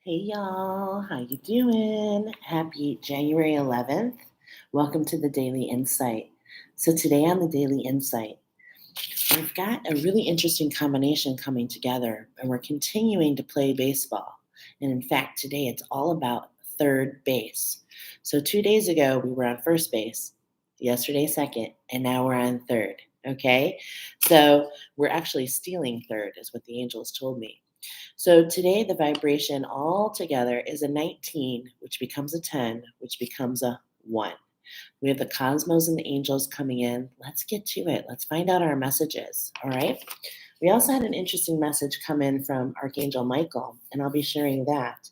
Hey y'all, how you doing? Happy January 11th. Welcome to the Daily Insight. So today on the Daily Insight, we've got a really interesting combination coming together and we're continuing to play baseball. And in fact, today it's all about third base. So 2 days ago we were on first base, yesterday second, and now we're on third, okay? So we're actually stealing third is what the angels told me. So today, the vibration all together is a 19, which becomes a 10, which becomes a 1. We have the cosmos and the angels coming in. Let's get to it. Let's find out our messages. All right. We also had an interesting message come in from Archangel Michael, and I'll be sharing that.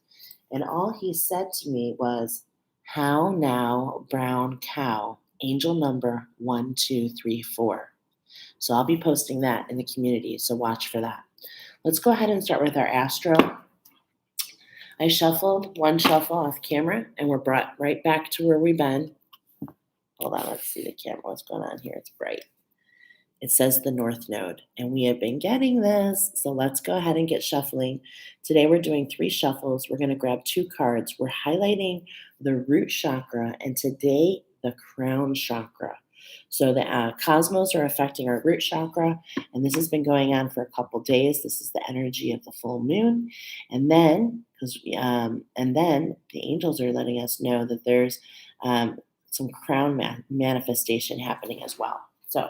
And all he said to me was, "How now, brown cow, angel number 1234." So I'll be posting that in the community. So watch for that. Let's go ahead and start with our astro. I shuffled one shuffle off camera and we're brought right back to where we've been. Hold on, let's see the camera. What's going on here? It's bright. It says the North Node, and we have been getting this. So let's go ahead and get shuffling. Today we're doing 3 shuffles. We're going to grab 2 cards. We're highlighting the root chakra, and today the crown chakra. So the cosmos are affecting our root chakra, and this has been going on for a couple days. This is the energy of the full moon, and then the angels are letting us know that there's some crown manifestation happening as well. So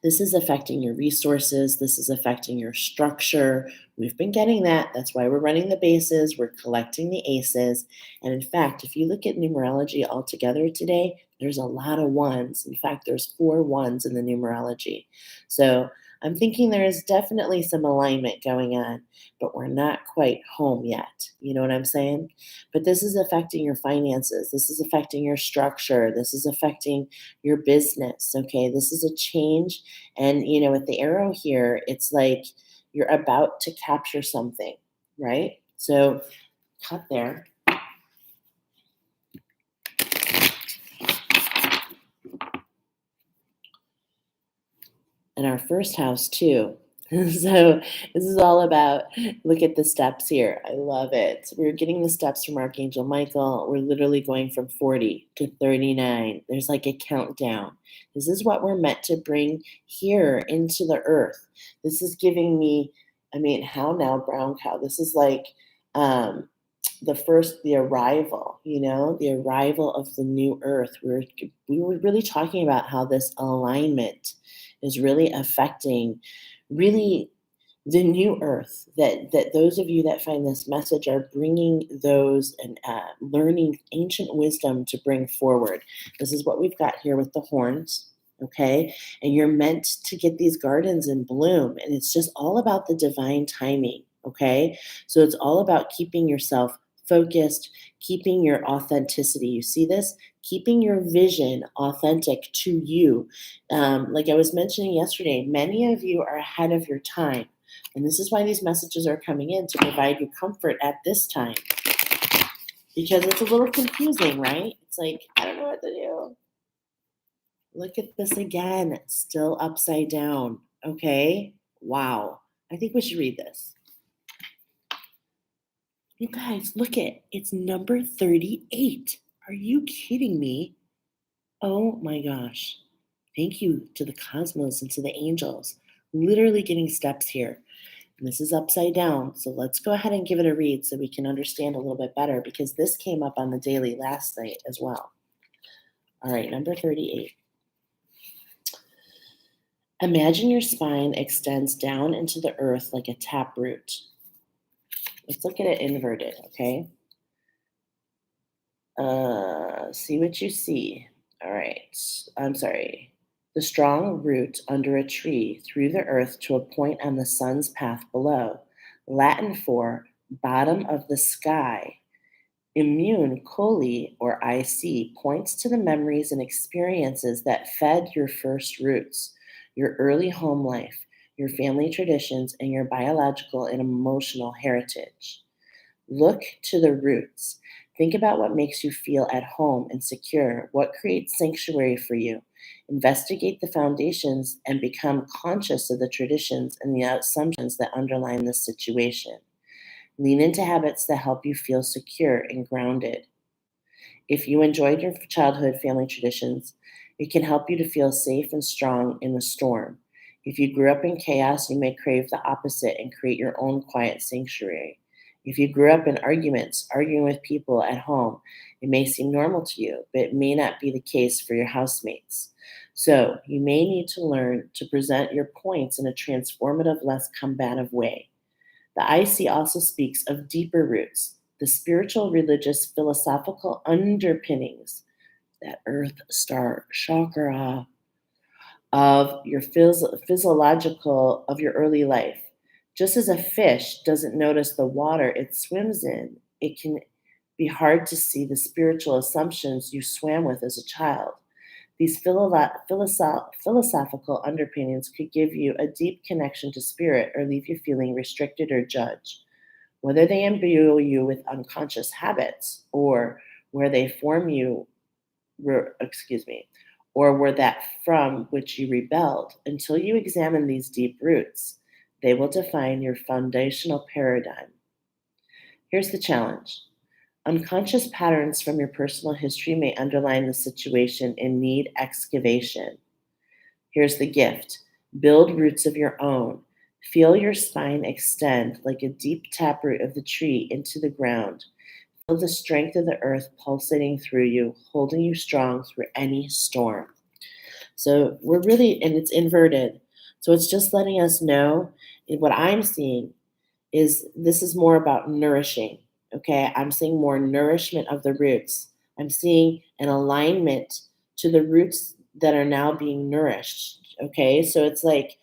this is affecting your resources. This is affecting your structure. We've been getting that. That's why we're running the bases. We're collecting the aces. And in fact, if you look at numerology altogether today, there's a lot of ones. In fact, there's 4 ones in the numerology. So I'm thinking there is definitely some alignment going on, but we're not quite home yet. You know what I'm saying? But this is affecting your finances. This is affecting your structure. This is affecting your business. Okay. This is a change. And, with the arrow here, it's like you're about to capture something, right? So cut there. And our first house too. So this is all about, look at the steps here. I love it. We're getting the steps from Archangel Michael. We're literally going from 40 to 39. There's like a countdown. This is what we're meant to bring here into the earth. This is giving me, how now, brown cow? This is like the arrival, the arrival of the new earth. We were really talking about how this alignment is really affecting really the new earth, that those of you that find this message are bringing those and learning ancient wisdom to bring forward. This is what we've got here with the horns. Okay. And you're meant to get these gardens in bloom, and it's just all about the divine timing. Okay. So it's all about keeping yourself focused, keeping your authenticity. You see this? Keeping your vision authentic to you. Like I was mentioning yesterday, many of you are ahead of your time. And this is why these messages are coming in, to provide you comfort at this time. Because it's a little confusing, right? It's like, I don't know what to do. Look at this again. It's still upside down. Okay? Wow. I think we should read this. You guys, look at it's number 38. Are you kidding me? Oh my gosh. Thank you to the cosmos and to the angels. Literally getting steps here. And this is upside down. So let's go ahead and give it a read so we can understand a little bit better, because this came up on the daily last night as well. All right, number 38. Imagine your spine extends down into the earth like a taproot. Let's look at it inverted, okay? See what you see. All right. I'm sorry. The strong root under a tree through the earth to a point on the sun's path below. Latin for bottom of the sky. Immune coli, or IC, points to the memories and experiences that fed your first roots, your early home life, your family traditions, and your biological and emotional heritage. Look to the roots. Think about what makes you feel at home and secure, what creates sanctuary for you. Investigate the foundations and become conscious of the traditions and the assumptions that underline this situation. Lean into habits that help you feel secure and grounded. If you enjoyed your childhood family traditions, it can help you to feel safe and strong in the storm. If you grew up in chaos, you may crave the opposite and create your own quiet sanctuary. If you grew up in arguments, arguing with people at home, it may seem normal to you, but it may not be the case for your housemates. So, you may need to learn to present your points in a transformative, less combative way. The IC also speaks of deeper roots, the spiritual, religious, philosophical underpinnings, that earth star chakra of your physiological of your early life. Just as a fish doesn't notice the water it swims in, it can be hard to see the spiritual assumptions you swam with as a child. These philosophical underpinnings could give you a deep connection to spirit or leave you feeling restricted or judged. Whether they imbue you with unconscious habits or where they form you, excuse me, or were that from which you rebelled, until you examine these deep roots, they will define your foundational paradigm. Here's the challenge. Unconscious patterns from your personal history may underline the situation and need excavation. Here's the gift. Build roots of your own. Feel your spine extend like a deep taproot of the tree into the ground. Feel the strength of the earth pulsating through you, holding you strong through any storm. So we're really, and it's inverted. So it's just letting us know what I'm seeing is this is more about nourishing. Okay. I'm seeing more nourishment of the roots. I'm seeing an alignment to the roots that are now being nourished. Okay. So it's like,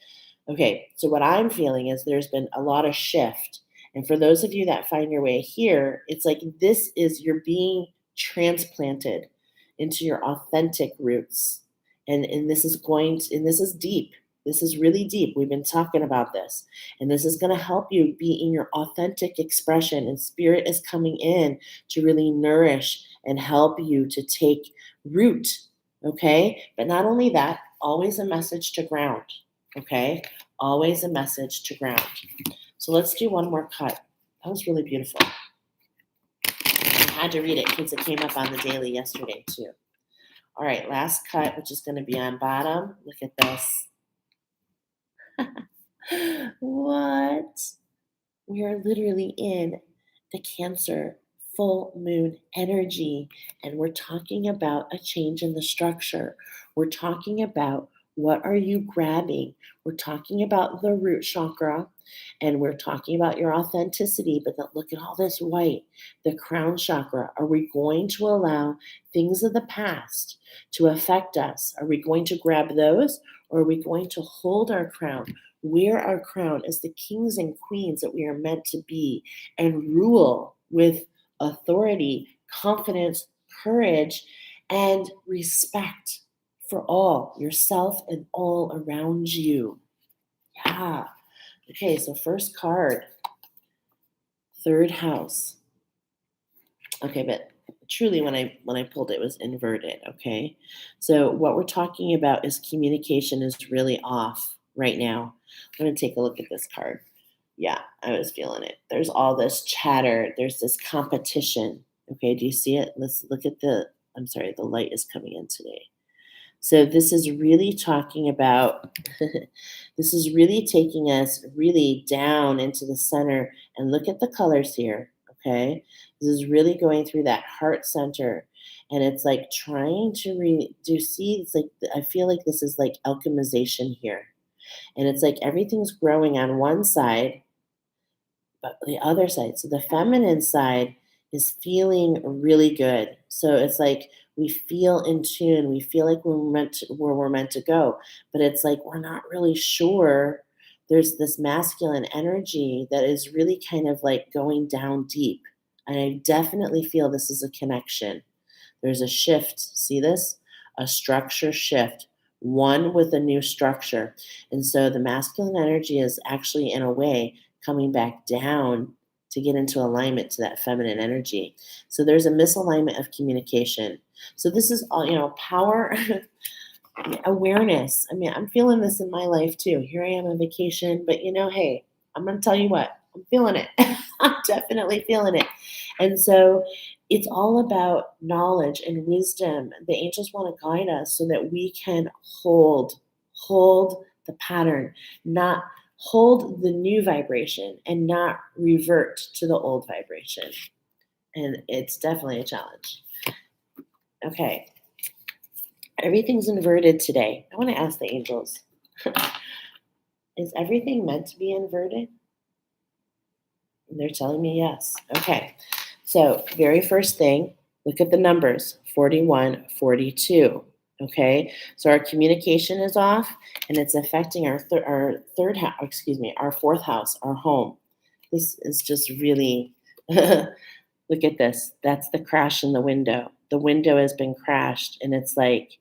okay, so what I'm feeling is there's been a lot of shift. And for those of you that find your way here, it's like this is you're being transplanted into your authentic roots. And this is and this is deep. This is really deep. We've been talking about this. And this is going to help you be in your authentic expression. And spirit is coming in to really nourish and help you to take root. Okay. But not only that, always a message to ground. Okay. Always a message to ground. So let's do one more cut. That was really beautiful. I had to read it because it came up on the daily yesterday too. All right, last cut, which is going to be on bottom. Look at this. What? We are literally in the Cancer full moon energy, and we're talking about a change in the structure. We're talking about what are you grabbing? We're talking about the root chakra, and we're talking about your authenticity. But look at all this white, the crown chakra. Are we going to allow things of the past to affect us? Are we going to grab those, or are we going to hold our crown? Wear our crown as the kings and queens that we are meant to be and rule with authority, confidence, courage, and respect for all, yourself and all around you. Yeah. Okay, so first card, third house. Okay, but truly when I pulled it was inverted, okay? So what we're talking about is communication is really off right now. I'm going to take a look at this card. Yeah, I was feeling it. There's all this chatter. There's this competition. Okay, do you see it? Let's look at I'm sorry, the light is coming in today. So this is really talking about, this is really taking us really down into the center. And look at the colors here, okay? This is really going through that heart center. And it's like trying to do you see, it's like, I feel like this is like alchemization here. And it's like everything's growing on one side, but the other side, so the feminine side is feeling really good. So it's like we feel in tune. We feel like we're meant to, where we're meant to go, but it's like we're not really sure. There's this masculine energy that is really kind of like going down deep. And I definitely feel this is a connection. There's a shift. See this? A structure shift. One with a new structure. And so the masculine energy is actually, in a way, coming back down to get into alignment to that feminine energy. So there's a misalignment of communication. So this is all, power, awareness. I mean, I'm feeling this in my life too. Here I am on vacation, but hey, I'm going to tell you what, I'm feeling it. I'm definitely feeling it. And so it's all about knowledge and wisdom. The angels want to guide us so that we can hold the pattern, not hold the new vibration and not revert to the old vibration. And it's definitely a challenge. Okay. Everything's inverted today. I want to ask the angels, is everything meant to be inverted? And they're telling me yes. Okay. So, very first thing, look at the numbers 41, 42. Okay. So, our communication is off and it's affecting our third house, excuse me, our fourth house, our home. This is just really, look at this. That's the crash in the window. The window has been crashed and it's like,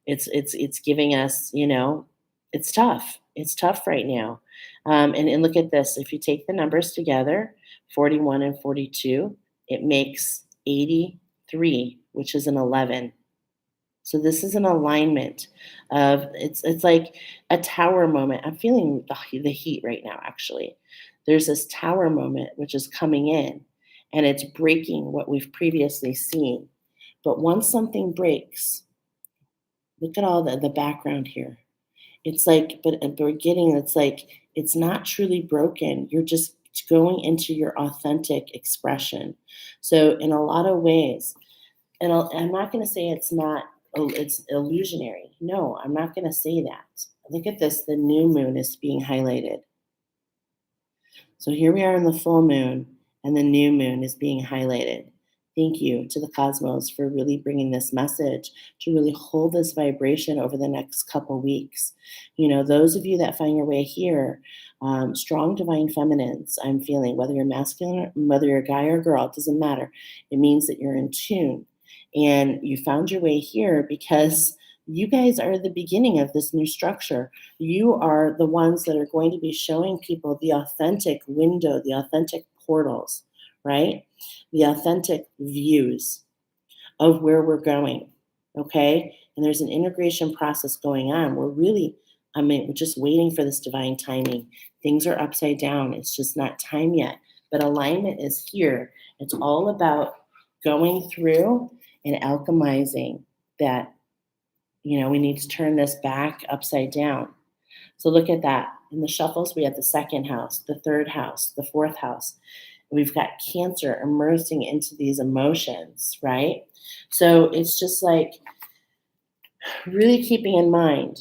it's giving us, it's tough. It's tough right now. And look at this. If you take the numbers together, 41 and 42, it makes 83, which is an 11. So this is an alignment of it's like a tower moment. I'm feeling the heat right now, actually. There's this tower moment which is coming in and it's breaking what we've previously seen. But once something breaks, look at all the background here. It's like, but at the beginning, it's like, it's not truly broken. You're just going into your authentic expression. So, in a lot of ways, and I'm not going to say it's not, it's illusionary. No, I'm not going to say that. Look at this. The new moon is being highlighted. So here we are in the full moon, and the new moon is being highlighted. Thank you to the cosmos for really bringing this message to really hold this vibration over the next couple weeks. Those of you that find your way here, strong divine feminines, I'm feeling, whether you're masculine, whether you're a guy or a girl, it doesn't matter. It means that you're in tune. And you found your way here because you guys are the beginning of this new structure. You are the ones that are going to be showing people the authentic window, the authentic portals, right? The authentic views of where we're going, okay? And there's an integration process going on. We're just waiting for this divine timing. Things are upside down. It's just not time yet. But alignment is here. It's all about going through and alchemizing that, we need to turn this back upside down. So look at that. In the shuffles, we have the second house, the third house, the fourth house. We've got Cancer immersing into these emotions, right? So it's just like really keeping in mind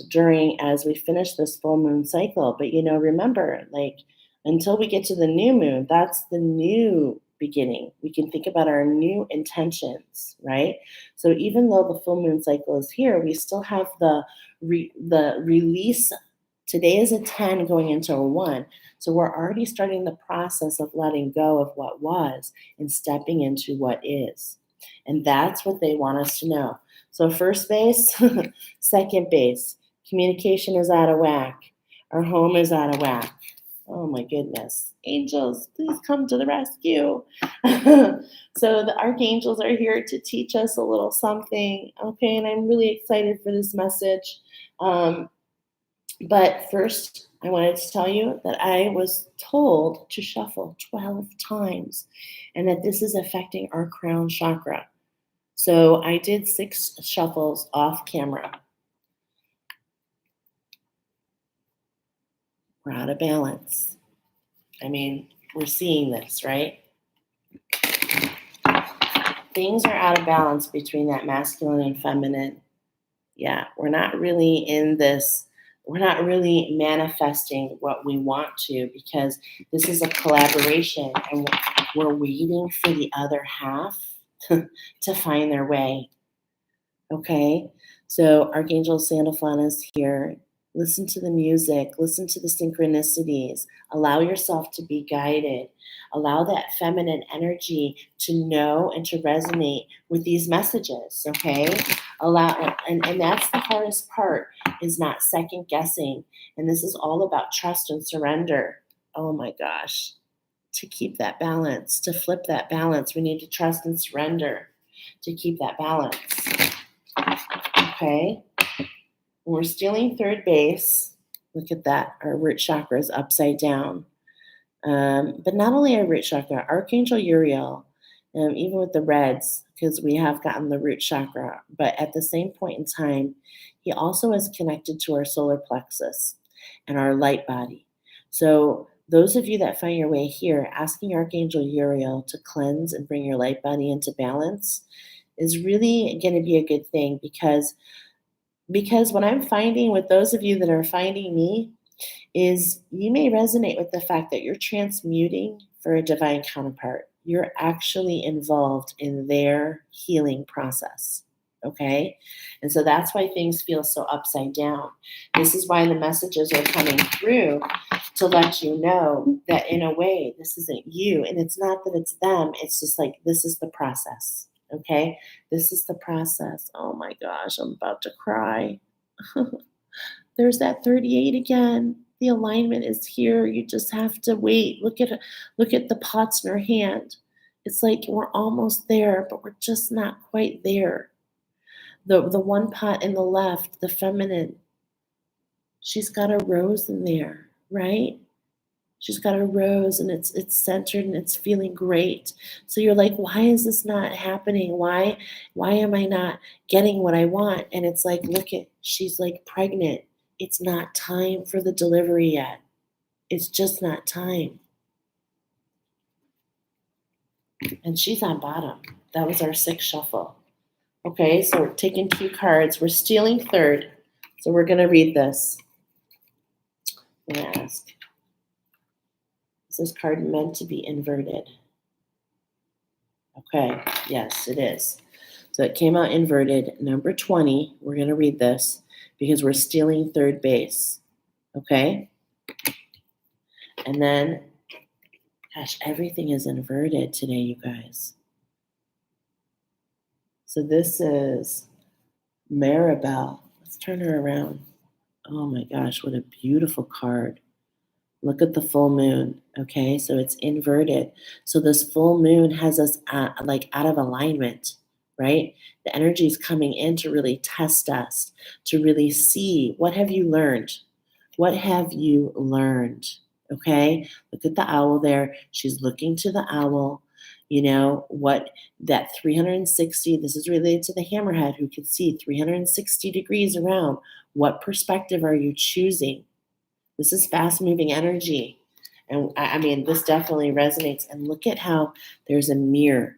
as we finish this full moon cycle. But, remember, like until we get to the new moon, that's the new beginning. We can think about our new intentions, right? So even though the full moon cycle is here, we still have the release. Today is a 10 going into a 1. So we're already starting the process of letting go of what was and stepping into what is. And that's what they want us to know. So first base, second base, communication is out of whack. Our home is out of whack. Oh my goodness. Angels, please come to the rescue. So the archangels are here to teach us a little something. Okay, and I'm really excited for this message. But first, I wanted to tell you that I was told to shuffle 12 times and that this is affecting our crown chakra. So I did 6 shuffles off camera. We're out of balance. I mean, we're seeing this, right? Things are out of balance between that masculine and feminine. Yeah, we're not really in this. We're not really manifesting what we want to because this is a collaboration and we're waiting for the other half to find their way. Okay? So Archangel Sandalphon is here. Listen to the music. Listen to the synchronicities. Allow yourself to be guided. Allow that feminine energy to know and to resonate with these messages, okay? And that's the hardest part, is not second guessing. And this is all about trust and surrender. Oh my gosh. To keep that balance, to flip that balance, we need to trust and surrender to keep that balance. Okay? We're stealing third base. Look at that. Our root chakra is upside down. But not only our root chakra, Archangel Uriel, even with the reds, because we have gotten the root chakra, but at the same point in time, he also is connected to our solar plexus and our light body. So, those of you that find your way here, asking Archangel Uriel to cleanse and bring your light body into balance is really going to be a good thing because what I'm finding with those of you that are finding me is you may resonate with the fact that you're transmuting for a divine counterpart. You're actually involved in their healing process. Okay. And so that's why things feel so upside down. This is why the messages are coming through to let you know that in a way, this isn't you. And it's not that it's them. It's just like, this is the process. Okay. This is the process. Oh my gosh, I'm about to cry. There's that 38 again. The alignment is here. You just have to wait. Look at the pots in her hand. It's like we're almost there, but we're just not quite there. The one pot in the left, the feminine, she's got a rose in there, right? She's got a rose and it's centered and it's feeling great. So you're like, why is this not happening? Why am I not getting what I want? And it's like, look at, she's like pregnant. It's not time for the delivery yet. It's just not time. And she's on bottom. That was our sixth shuffle. Okay, so we're taking 2 cards. We're stealing third. So we're going to read this. I'm going to ask, is this card meant to be inverted? Okay, yes, it is. So it came out inverted. Number 20, we're going to read this because we're stealing third base. Okay? And then, gosh, everything is inverted today, you guys. So this is Maribel. Let's turn her around. Oh my gosh, what a beautiful card. Look at the full moon. Okay, so it's inverted. So this full moon has us like out of alignment, right? The energy is coming in to really test us, to really see what have you learned? What have you learned? Okay, look at the owl there. She's looking to the owl. You know what that 360, this is related to the hammerhead who can see 360 degrees around. What perspective are you choosing? This is fast moving energy. And I mean, this definitely resonates. And look at how there's a mirror.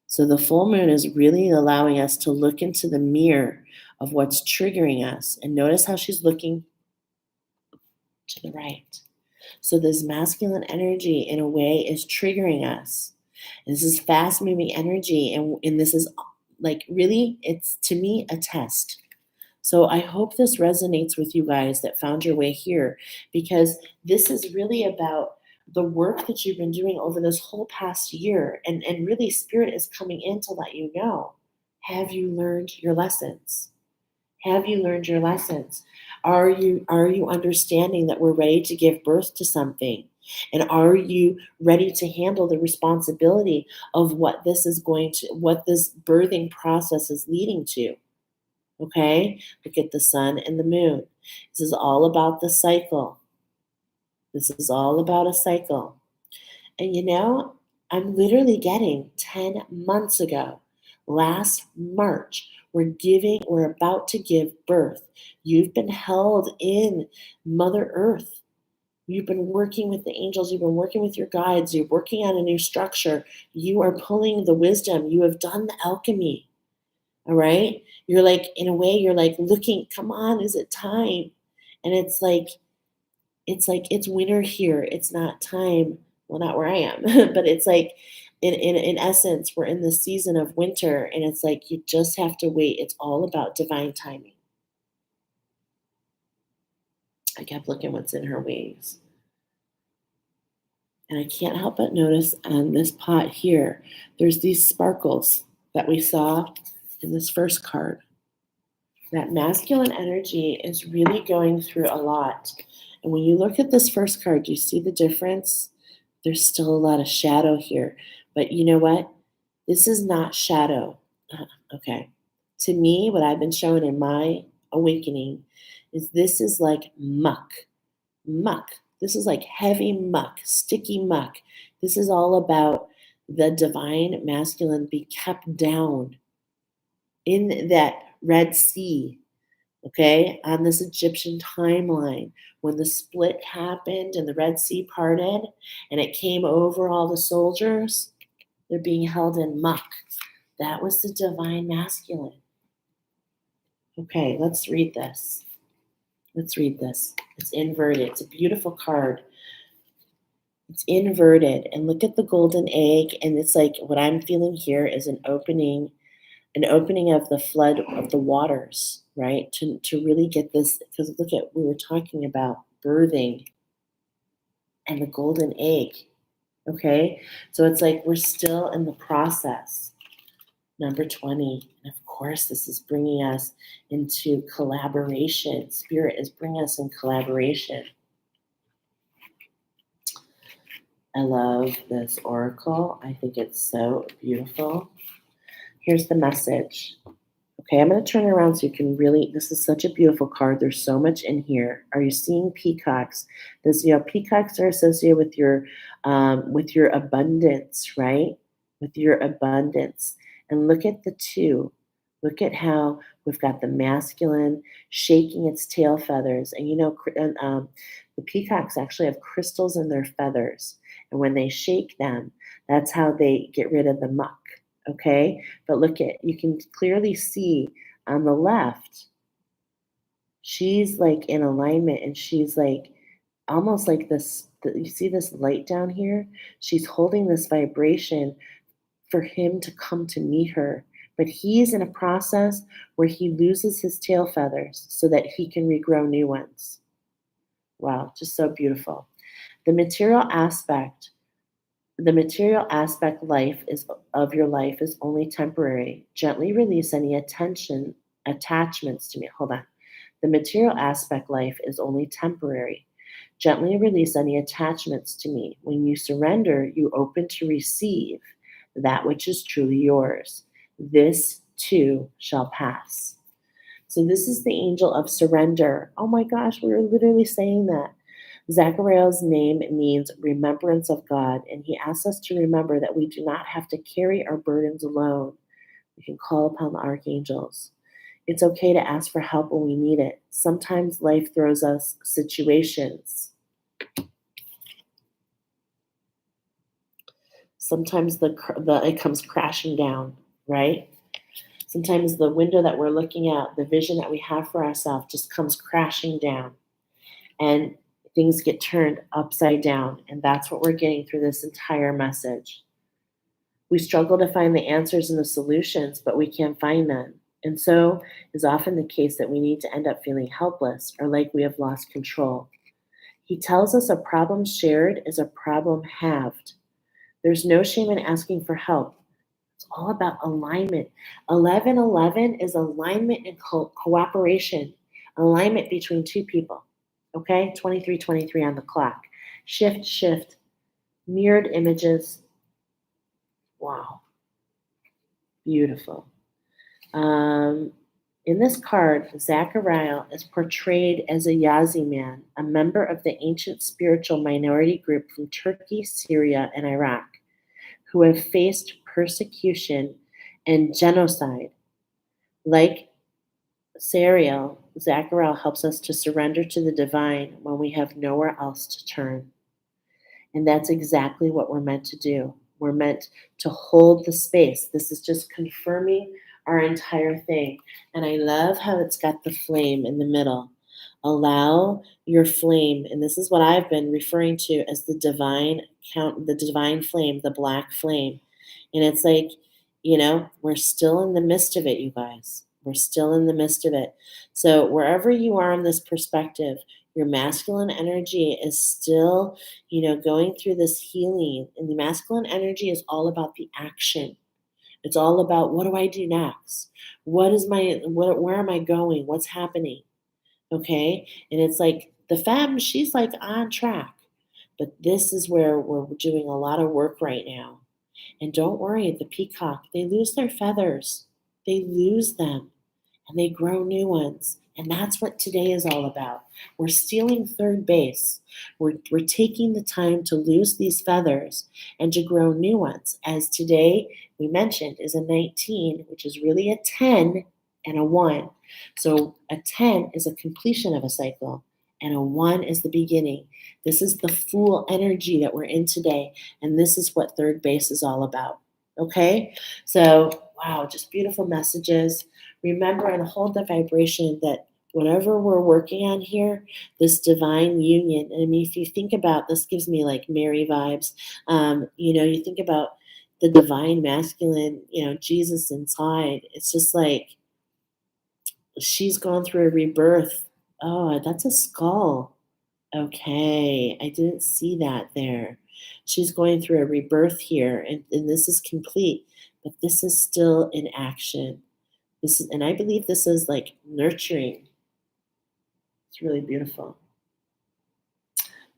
So the full moon is really allowing us to look into the mirror of what's triggering us. And notice how she's looking to the right. So this masculine energy, in a way, is triggering us. And this is fast moving energy. And this is like really, it's to me a test. So I hope this resonates with you guys that found your way here, because this is really about the work that you've been doing over this whole past year. And really, Spirit is coming in to let you know, have you learned your lessons? Have you learned your lessons? Are you understanding that we're ready to give birth to something? And are you ready to handle the responsibility of what this birthing process is leading to? Okay, look at the sun and the moon. This is all about the cycle. This is all about a cycle. And I'm literally getting 10 months ago, last March, we're about to give birth. You've been held in Mother Earth. You've been working with the angels. You've been working with your guides. You're working on a new structure. You are pulling the wisdom. You have done the alchemy. All right. You're like, in a way, you're like looking, come on, is it time? And it's winter here. It's not time. Well, not where I am, but it's like in essence, we're in the season of winter, and it's like you just have to wait. It's all about divine timing. I kept looking what's in her wings. And I can't help but notice on this pot here, there's these sparkles that we saw in this first card. That masculine energy is really going through a lot. And when you look at this first card, do you see the difference? There's still a lot of shadow here. But you know what? This is not shadow. Okay. To me, what I've been shown in my awakening is this is like muck. Muck. This is like heavy muck, sticky muck. This is all about the divine masculine be kept down in that Red Sea, okay, on this Egyptian timeline. When the split happened and the Red Sea parted and it came over all the soldiers, they're being held in muck. That was the divine masculine. Okay, let's read this. Let's read this. It's inverted. It's a beautiful card. It's inverted. And look at the golden egg. And it's like what I'm feeling here is an opening of the flood of the waters, right? To really get this, because look at, we were talking about birthing and the golden egg. Okay. So it's like we're still in the process. Number 20. And of course, this is bringing us into collaboration. Spirit is bringing us in collaboration. I love this oracle. I think it's so beautiful. Here's the message. Okay, I'm going to turn it around so you can really, this is such a beautiful card. There's so much in here. Are you seeing peacocks? Peacocks are associated with your abundance, right? With your abundance. And look at the two. Look at how we've got the masculine shaking its tail feathers. And the peacocks actually have crystals in their feathers. And when they shake them, that's how they get rid of the muck. Okay, but you can clearly see on the left, she's like in alignment and she's like almost like this. You see this light down here? She's holding this vibration for him to come to meet her. But he's in a process where he loses his tail feathers so that he can regrow new ones. Wow, just so beautiful. The material aspect life of your life is only temporary. Gently release any attachments to me. Hold on. The material aspect life is only temporary. Gently release any attachments to me. When you surrender, you open to receive that which is truly yours. This too shall pass. So this is the angel of surrender. Oh my gosh, we were literally saying that. Zachariah's name means remembrance of God, and he asks us to remember that we do not have to carry our burdens alone. We can call upon the archangels. It's okay to ask for help when we need it. Sometimes life throws us situations. Sometimes it comes crashing down, right? Sometimes the window that we're looking at, the vision that we have for ourselves just comes crashing down. And things get turned upside down. And that's what we're getting through this entire message. We struggle to find the answers and the solutions, but we can't find them. And so is often the case that we need to end up feeling helpless or like we have lost control. He tells us a problem shared is a problem halved. There's no shame in asking for help. It's all about alignment. 1111 is alignment and cooperation, alignment between two people. Okay, 2323 on the clock. Shift, mirrored images. Wow, beautiful. In this card, Zachariah is portrayed as a Yazi man, a member of the ancient spiritual minority group from Turkey, Syria, and Iraq, who have faced persecution and genocide. Like Sariel, Zachariah helps us to surrender to the divine when we have nowhere else to turn. And that's exactly what we're meant to do. We're meant to hold the space. This is just confirming our entire thing. And I love how it's got the flame in the middle. Allow your flame, and this is what I've been referring to as the divine flame, the black flame. And it's like, we're still in the midst of it, you guys. We're still in the midst of it. So wherever you are in this perspective, your masculine energy is still, going through this healing. And the masculine energy is all about the action. It's all about, what do I do next? Where am I going? What's happening? Okay. And it's like the femme, she's like on track. But this is where we're doing a lot of work right now. And don't worry, the peacock, they lose their feathers. They lose them. and they grow new ones. And that's what today is all about. We're stealing third base. We're taking the time to lose these feathers and to grow new ones. As today we mentioned is a 19, which is really a 10 and a 1. So a 10 is a completion of a cycle, and a 1 is the beginning. This is the full energy that we're in today, and this is what third base is all about. Okay? So, wow, just beautiful messages. Remember and hold the vibration that whatever we're working on here, this divine union. And I mean, if you think about this, gives me like Mary vibes. You think about the divine masculine, Jesus inside. It's just like she's gone through a rebirth. Oh, that's a skull. Okay, I didn't see that there. She's going through a rebirth here, and this is complete, but this is still in action. And I believe this is like nurturing. It's really beautiful.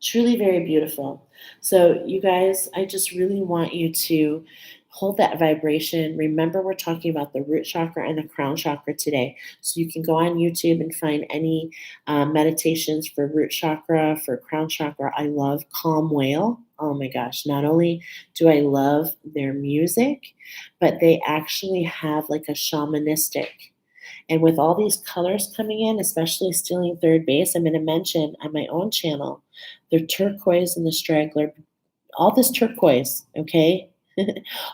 Truly very beautiful. So, you guys, I just really want you to hold that vibration. Remember, we're talking about the root chakra and the crown chakra today. So, you can go on YouTube and find any meditations for root chakra, for crown chakra. I love Calm Whale. Oh my gosh, not only do I love their music, but they actually have like a shamanistic. And with all these colors coming in, especially stealing third base, I'm going to mention on my own channel, the turquoise and the straggler, all this turquoise, okay?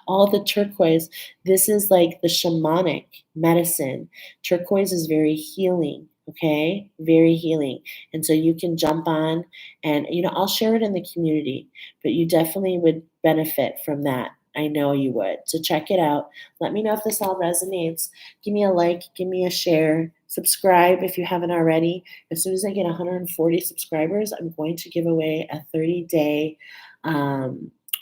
All the turquoise. This is like the shamanic medicine. Turquoise is very healing, okay? Very healing. And so you can jump on and, I'll share it in the community, but you definitely would benefit from that. I know you would. So check it out. Let me know if this all resonates. Give me a like, give me a share, subscribe if you haven't already. As soon as I get 140 subscribers, I'm going to give away a 30-day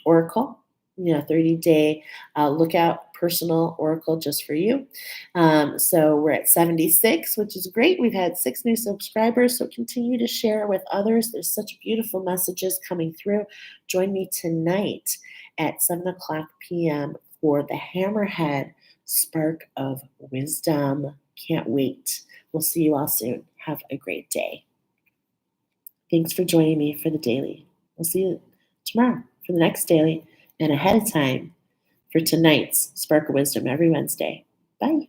oracle, 30-day lookout personal oracle just for you. So we're at 76, which is great. We've had 6 new subscribers, so continue to share with others. There's such beautiful messages coming through. Join me tonight at 7 o'clock p.m. for the Hammerhead Spark of Wisdom. Can't wait. We'll see you all soon. Have a great day. Thanks for joining me for the daily. We'll see you tomorrow for the next daily and ahead of time for tonight's Spark of Wisdom every Wednesday. Bye.